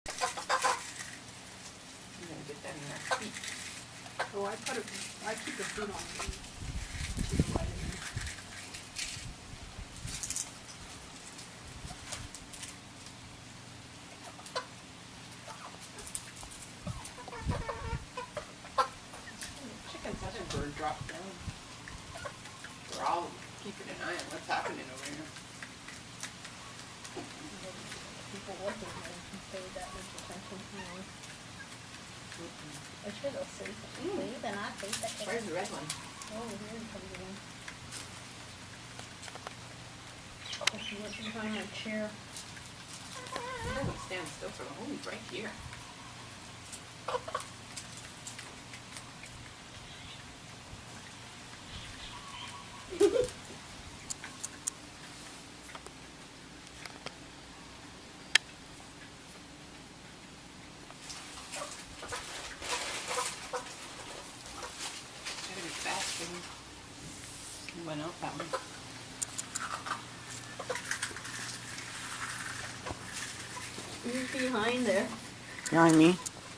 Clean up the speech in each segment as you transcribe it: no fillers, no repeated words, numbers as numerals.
I'm gonna get that in our feet. Oh, I keep the food on. Chicken's other bird dropped down. We're all keeping an eye on what's happening over here. People working here can pay that much attention to me. I should have said something. Where's the red one? Oh, here it comes again. Oh, she went behind my chair. It doesn't stand still for the whole right here. Gotta be fast, baby. He went out that one. He's behind there. Behind me?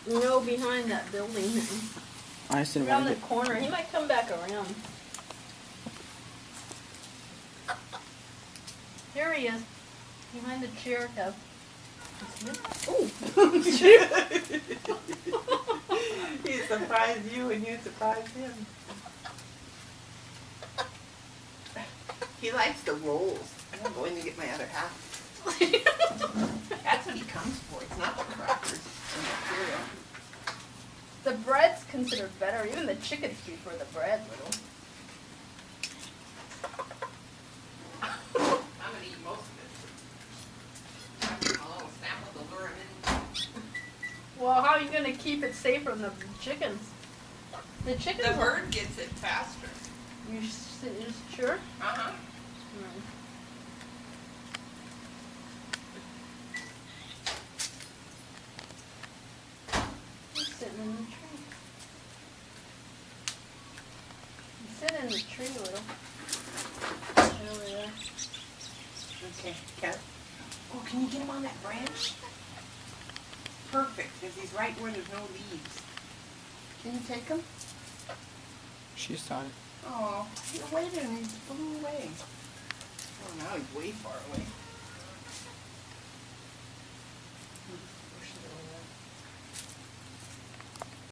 No, behind that building. I said Around the corner. He might come back around. Here he is. Behind the chair, Kev. Oh! He surprised you and you surprised him. He likes the rolls. I'm going to get my other half. That's what he comes for. It's not the crackers and the cereal. The bread's considered better. Even the chicken's prefer the bread, little. I'm going to eat most of it. I'll give him a little sample to lure him in. Well, how are you going to keep it safe from the chickens? The chickens... The bird gets it faster. You sure? Uh-huh. Mm. He's sitting in the tree. He's sitting in the tree, little. Over there. Okay, Kat. Oh, can you get him on that branch? Perfect, because he's right where there's no leaves. Can you take him? She saw it. Oh, you're waiting and he flew away. Oh, now he's way far away.